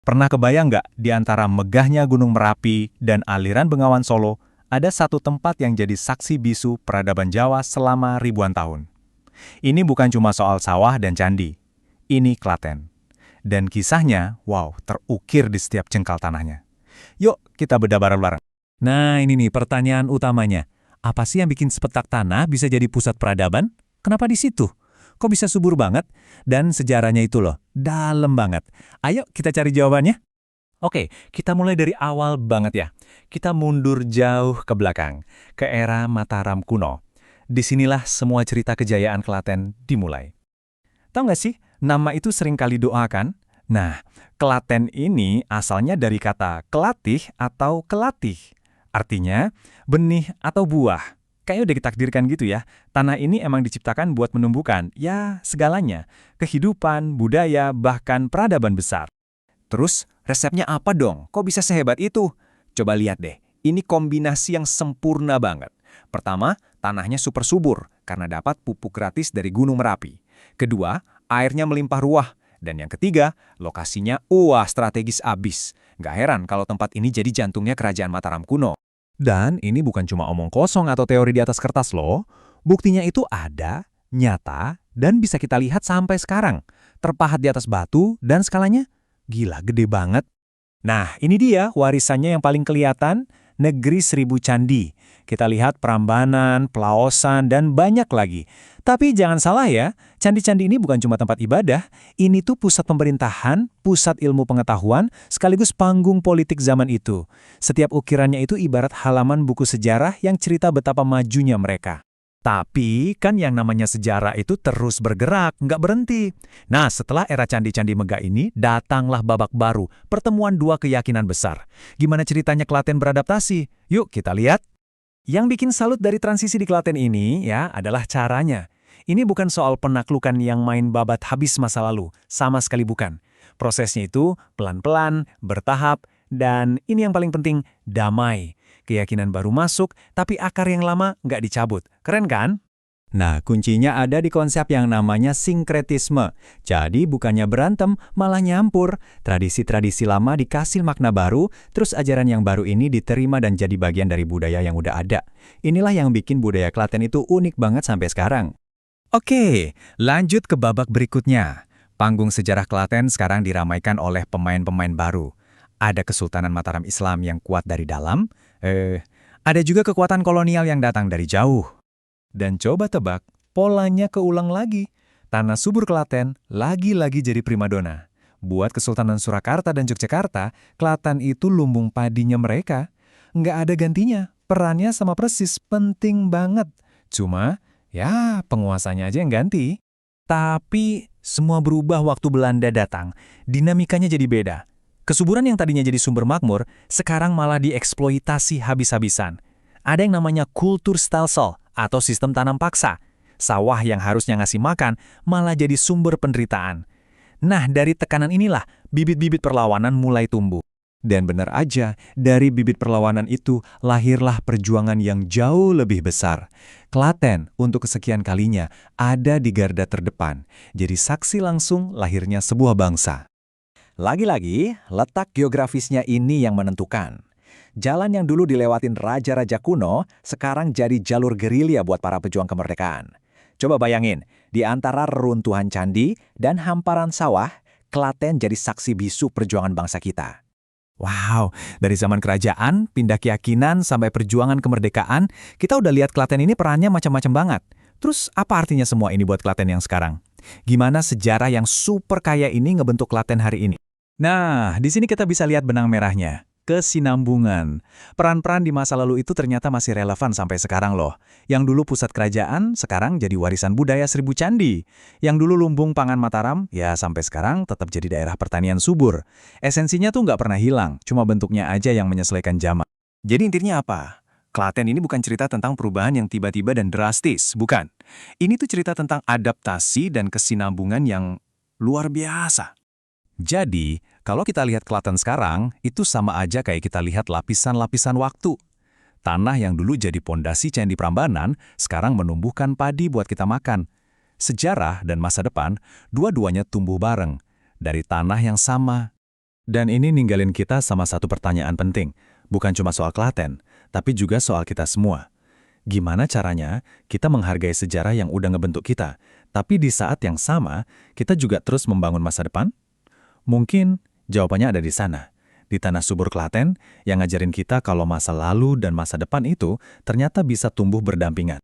Pernah kebayang nggak di antara megahnya Gunung Merapi dan aliran Bengawan Solo, ada satu tempat yang jadi saksi bisu peradaban Jawa selama ribuan tahun. Ini bukan cuma soal sawah dan candi. Ini Klaten. Dan kisahnya, wow, terukir di setiap jengkal tanahnya. Yuk, kita bedah bareng-bareng. Nah, ini nih pertanyaan utamanya. Apa sih yang bikin sepetak tanah bisa jadi pusat peradaban? Kenapa di situ? Kok bisa subur banget? Dan sejarahnya itu loh, dalam banget. Ayo kita cari jawabannya. Oke, kita mulai dari awal banget ya. Kita mundur jauh ke belakang, ke era Mataram kuno. Disinilah semua cerita kejayaan Klaten dimulai. Tahu nggak sih, nama itu sering kali doakan? Nah, Klaten ini asalnya dari kata kelatih atau kelatih. Artinya, benih atau buah. Kayaknya udah ditakdirkan gitu ya. Tanah ini emang diciptakan buat menumbuhkan, ya segalanya. Kehidupan, budaya, bahkan peradaban besar. Terus, resepnya apa dong? Kok bisa sehebat itu? Coba lihat deh, ini kombinasi yang sempurna banget. Pertama, tanahnya super subur karena dapat pupuk gratis dari Gunung Merapi. Kedua, airnya melimpah ruah. Dan yang ketiga, lokasinya strategis abis. Nggak heran kalau tempat ini jadi jantungnya kerajaan Mataram kuno. Dan ini bukan cuma omong kosong atau teori di atas kertas loh. Buktinya itu ada, nyata, dan bisa kita lihat sampai sekarang. Terpahat di atas batu dan skalanya gila, gede banget. Nah, ini dia warisannya yang paling kelihatan, Negeri Seribu Candi. Kita lihat Prambanan, Pelaosan, dan banyak lagi. Tapi jangan salah ya, candi-candi ini bukan cuma tempat ibadah, ini tuh pusat pemerintahan, pusat ilmu pengetahuan, sekaligus panggung politik zaman itu. Setiap ukirannya itu ibarat halaman buku sejarah yang cerita betapa majunya mereka. Tapi kan yang namanya sejarah itu terus bergerak, nggak berhenti. Nah, setelah era candi-candi megah ini, datanglah babak baru, pertemuan dua keyakinan besar. Gimana ceritanya Klaten beradaptasi? Yuk kita lihat. Yang bikin salut dari transisi di Klaten ini ya adalah caranya. Ini bukan soal penaklukan yang main babat habis masa lalu, sama sekali bukan. Prosesnya itu pelan-pelan, bertahap, dan ini yang paling penting, damai. Keyakinan baru masuk, tapi akar yang lama nggak dicabut. Keren kan? Nah, kuncinya ada di konsep yang namanya sinkretisme. Jadi bukannya berantem, malah nyampur. Tradisi-tradisi lama dikasih makna baru, terus ajaran yang baru ini diterima dan jadi bagian dari budaya yang udah ada. Inilah yang bikin budaya Klaten itu unik banget sampai sekarang. Oke, lanjut ke babak berikutnya. Panggung sejarah Klaten sekarang diramaikan oleh pemain-pemain baru. Ada Kesultanan Mataram Islam yang kuat dari dalam, ada juga kekuatan kolonial yang datang dari jauh. Dan coba tebak, polanya keulang lagi. Tanah subur Klaten lagi-lagi jadi primadona. Buat Kesultanan Surakarta dan Yogyakarta, Klaten itu lumbung padinya mereka. Nggak ada gantinya, perannya sama persis, penting banget. Cuma, ya penguasanya aja yang ganti. Tapi semua berubah waktu Belanda datang, dinamikanya jadi beda. Kesuburan yang tadinya jadi sumber makmur, sekarang malah dieksploitasi habis-habisan. Ada yang namanya kultur stelsel atau sistem tanam paksa. Sawah yang harusnya ngasih makan malah jadi sumber penderitaan. Nah, dari tekanan inilah bibit-bibit perlawanan mulai tumbuh. Dan benar aja, dari bibit perlawanan itu lahirlah perjuangan yang jauh lebih besar. Klaten untuk kesekian kalinya ada di garda terdepan, jadi saksi langsung lahirnya sebuah bangsa. Lagi-lagi, letak geografisnya ini yang menentukan. Jalan yang dulu dilewatin raja-raja kuno, sekarang jadi jalur gerilya buat para pejuang kemerdekaan. Coba bayangin, di antara reruntuhan candi dan hamparan sawah, Klaten jadi saksi bisu perjuangan bangsa kita. Wow, dari zaman kerajaan, pindah keyakinan, sampai perjuangan kemerdekaan, kita udah lihat Klaten ini perannya macam-macam banget. Terus apa artinya semua ini buat Klaten yang sekarang? Gimana sejarah yang super kaya ini ngebentuk Klaten hari ini? Nah, di sini kita bisa lihat benang merahnya. Kesinambungan. Peran-peran di masa lalu itu ternyata masih relevan sampai sekarang loh. Yang dulu pusat kerajaan, sekarang jadi warisan budaya Seribu Candi. Yang dulu lumbung pangan Mataram, ya sampai sekarang tetap jadi daerah pertanian subur. Esensinya tuh nggak pernah hilang, cuma bentuknya aja yang menyesuaikan zaman. Jadi intinya apa? Klaten ini bukan cerita tentang perubahan yang tiba-tiba dan drastis, bukan. Ini tuh cerita tentang adaptasi dan kesinambungan yang luar biasa. Jadi, kalau kita lihat Klaten sekarang, itu sama aja kayak kita lihat lapisan-lapisan waktu. Tanah yang dulu jadi pondasi Candi Prambanan, sekarang menumbuhkan padi buat kita makan. Sejarah dan masa depan, dua-duanya tumbuh bareng, dari tanah yang sama. Dan ini ninggalin kita sama satu pertanyaan penting, bukan cuma soal Klaten, tapi juga soal kita semua. Gimana caranya kita menghargai sejarah yang udah ngebentuk kita, tapi di saat yang sama, kita juga terus membangun masa depan? Mungkin jawabannya ada di sana, di Tanah Subur Klaten, yang ngajarin kita kalau masa lalu dan masa depan itu ternyata bisa tumbuh berdampingan.